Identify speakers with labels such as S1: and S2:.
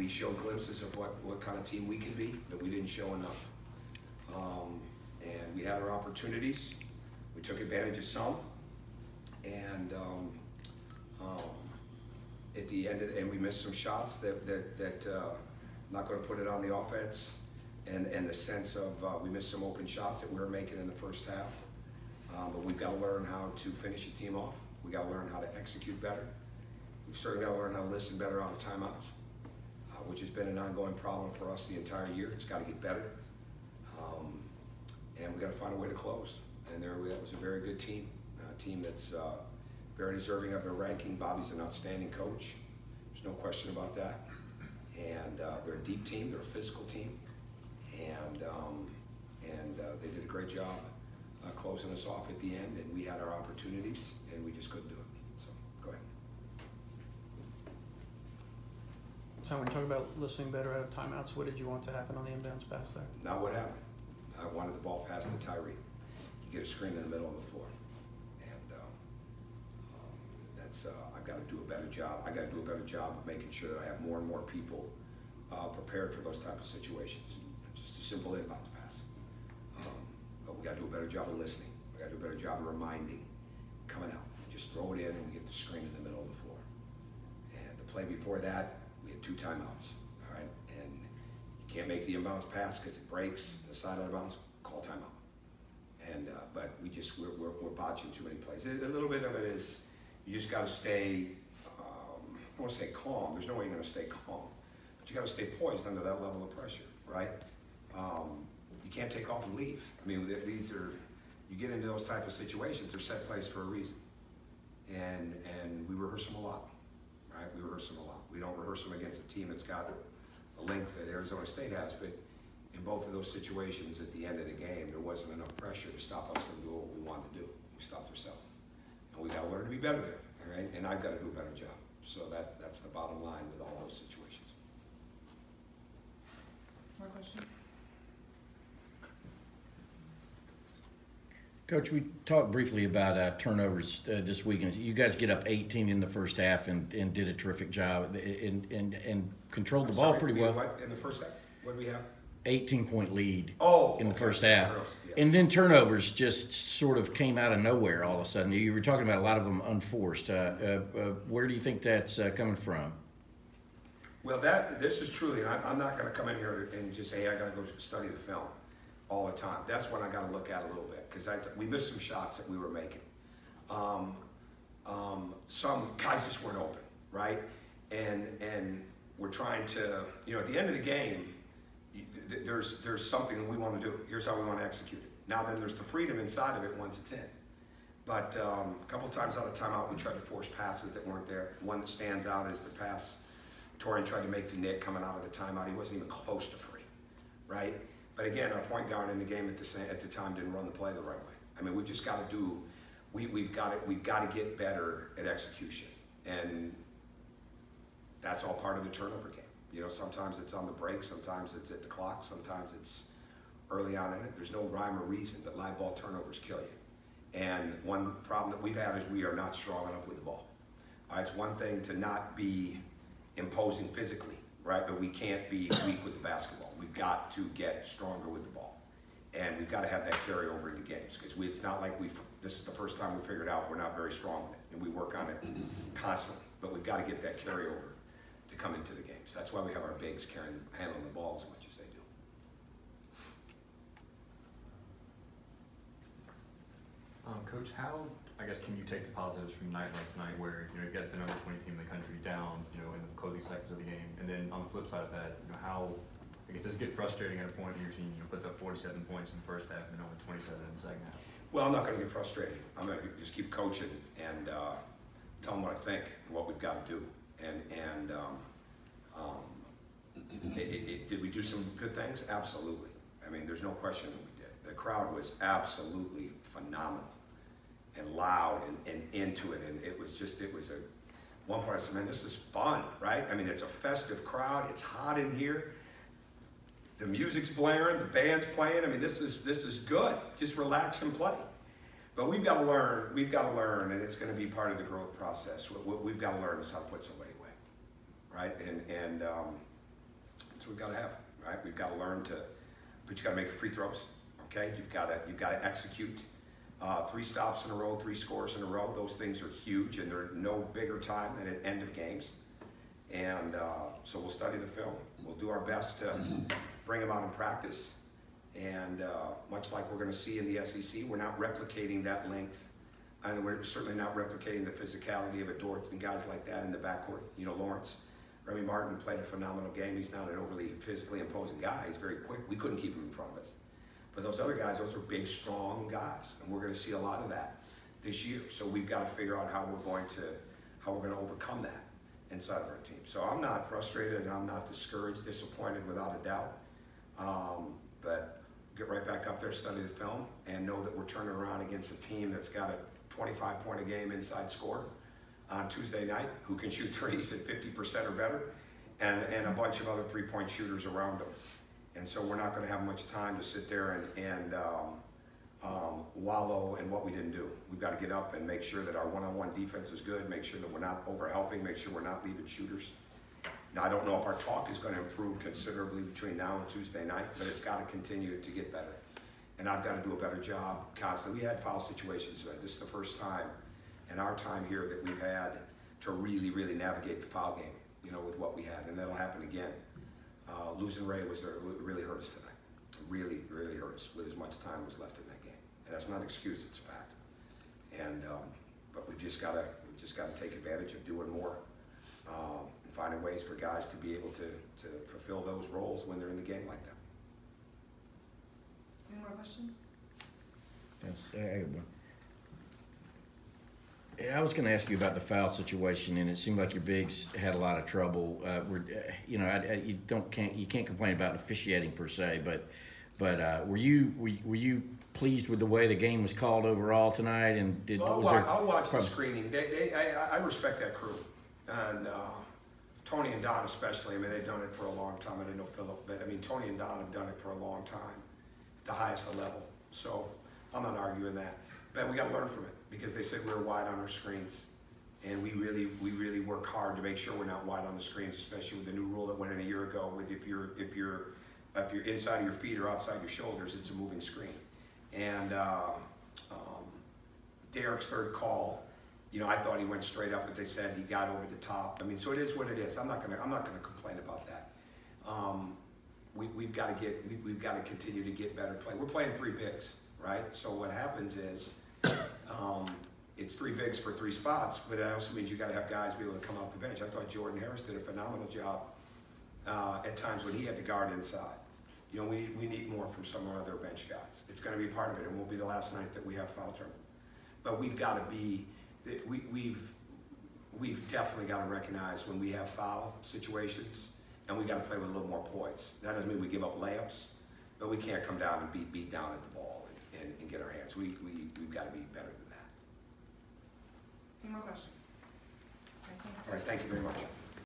S1: we showed glimpses of what kind of team we can be, but we didn't show enough. And we had our opportunities. We took advantage of some, and at the end and we missed some shots that I'm not going to put it on the offense, and the sense of we missed some open shots that we were making in the first half. But we've got to learn how to finish a team off. We got to learn how to execute better. We've certainly got to learn how to listen better out of timeouts, which has been an ongoing problem for us the entire year. It's got to get better, and we got to find a way to close. And that was a very good team, a team that's very deserving of their ranking. Bobby's an outstanding coach. There's no question about that. And they're a deep team. They're a physical team, and they did a great job closing us off at the end. And we had our opportunities, and we just couldn't do it. So go ahead.
S2: So when you talk about listening better out of timeouts, what did you want to happen on the inbounds pass there?
S1: Not what happened. I wanted the ball passed to Tyree. You get a screen in the middle of the floor, and that's I've got to do a better job. I got to do a better job of making sure that I have more and more people prepared for those type of situations. Just a simple inbounds pass, but we got to do a better job of listening. We got to do a better job of reminding, coming out. Just throw it in, and we get the screen in the middle of the floor. And the play before that, we had 2 timeouts. All right, and you can't make the inbounds pass because it breaks the side of the bounds. Call timeout. And but we're botching too many plays. A little bit of it is you just got to stay. I don't want to say calm. There's no way you're going to stay calm, but you got to stay poised under that level of pressure, right? You can't take off and leave. I mean, these are, you get into those type of situations. They're set plays for a reason, and we rehearse them a lot, right? We rehearse them a lot. We don't rehearse them against a team that's got the length that Arizona State has, but in both of those situations at the end of the game, there wasn't enough pressure to stop us from doing what we wanted to do. We stopped ourselves. And we got to learn to be better there, all right? And I've got to do a better job. So that's the bottom line with all those situations.
S3: More questions?
S4: Coach, we talked briefly about turnovers this weekend. You guys get up 18 in the first half and did a terrific job and controlled the ball pretty well.
S1: What in the first half? What did we have?
S4: 18-point lead in the first half. Yeah. And then turnovers just sort of came out of nowhere all of a sudden. You were talking about a lot of them unforced. Where do you think that's coming from?
S1: Well, this is truly, and I'm not going to come in here and just say, hey, I got to go study the film all the time. That's when I got to look at it a little bit, because we missed some shots that we were making. Some guys just weren't open, right? And we're trying to, at the end of the game, there's something that we want to do. Here's how we want to execute it. Now then, there's the freedom inside of it once it's in. But a couple times out of timeout, we tried to force passes that weren't there. One that stands out is the pass Torian tried to make to Nick coming out of the timeout. He wasn't even close to free, right? But again, our point guard in the game at the time didn't run the play the right way. I mean, we've just got to do. We've got to get better at execution, and that's all part of the turnover game. Sometimes it's on the break, sometimes it's at the clock, sometimes it's early on in it. There's no rhyme or reason, but live ball turnovers kill you. And one problem that we've had is we are not strong enough with the ball. It's one thing to not be imposing physically, right? But we can't be weak with the basketball. We've got to get stronger with the ball. And we've got to have that carry over into games, because it's not like this is the first time we figured out we're not very strong with it. And we work on it constantly, but we've got to get that carryover to come into the games. That's why we have our bigs handling the ball as much as they do.
S5: Coach, how, I guess, can you take the positives from a night like tonight where, you get the number 20 team in the country down, in the closing seconds of the game, and then on the flip side of that, how, I guess, does it get frustrating at a point when your team, puts up 47 points in the first half and only 27 in the second half?
S1: Well, I'm not going to get frustrated. I'm going to just keep coaching and tell them what I think and what we've got to do. Did we do some good things? Absolutely. I mean, there's no question that we did. The crowd was absolutely phenomenal and loud and into it. And it was one part I said, man, this is fun, right? I mean, it's a festive crowd. It's hot in here. The music's blaring, the band's playing. I mean, this is good. Just relax and play. But we've got to learn, and it's going to be part of the growth process. What we've got to learn is how to put somebody away, right? And That's what we've got to have, right? We've got to learn to, but you got to make free throws, okay? You've got to execute 3 stops in a row, 3 scores in a row. Those things are huge, and they're no bigger time than at end of games. And so we'll study the film. We'll do our best to bring them out in practice. And much like we're going to see in the SEC, we're not replicating that length. And we're certainly not replicating the physicality of a Dort and guys like that in the backcourt. You know, Lawrence, Remy Martin played a phenomenal game. He's not an overly physically imposing guy. He's very quick. We couldn't keep him in front of us. But those other guys, those are big, strong guys. And we're going to see a lot of that this year. So we've got to figure out how we're going to overcome that inside of our team. So I'm not frustrated and I'm not discouraged, disappointed without a doubt. But get right back up there, study the film, and know that we're turning around against a team that's got a 25-point-a-game inside score on Tuesday night, who can shoot threes at 50% or better, and a bunch of other 3-point shooters around them. And so we're not going to have much time to sit there and wallow in what we didn't do. We've got to get up and make sure that our one-on-one defense is good, make sure that we're not over-helping, make sure we're not leaving shooters. Now, I don't know if our talk is going to improve considerably between now and Tuesday night, but it's got to continue to get better. And I've got to do a better job constantly. We had foul situations. This is the first time in our time here that we've had to really, really navigate the foul game, you know, with what we had. And that'll happen again. Losing Ray really hurt us tonight. It really, really hurt us with as much time was left in that game. And that's not an excuse, it's a fact. And but we've just got to take advantage of doing more and finding ways for guys to be able to fulfill those roles when they're in the game like that.
S3: Any more questions?
S4: Yes, I have one. Yeah, I was going to ask you about the foul situation, and it seemed like your bigs had a lot of trouble. You know, you can't complain about officiating per se, but were you pleased with the way the game was called overall tonight? And
S1: I'll watch the screening. I respect that crew, and Tony and Don especially. I mean, they've done it for a long time. I didn't know Philip, but I mean, Tony and Don have done it for a long time, at the highest level. So I'm not arguing that. But we got to learn from it, because they said we were wide on our screens, and we really work hard to make sure we're not wide on the screens, especially with the new rule that went in a year ago. With if you're inside of your feet or outside your shoulders, it's a moving screen. And Derek's third call, you know, I thought he went straight up, but they said he got over the top. I mean, so it is what it is. I'm not gonna complain about that. We've got to continue to get better play. We're playing 3 bigs, right? So what happens is, it's 3 bigs for 3 spots, but it also means you got to have guys be able to come off the bench. I thought Jordan Harris did a phenomenal job at times when he had to guard inside. You know, we need more from some of our other bench guys. It's going to be part of it. It won't be the last night that we have foul trouble, but we've got to be. We've definitely got to recognize when we have foul situations, and we got to play with a little more poise. That doesn't mean we give up layups, but we can't come down and beat down at the ball and get our hands. We've got to be better than that.
S3: Any more questions?
S1: All right, thank you very much.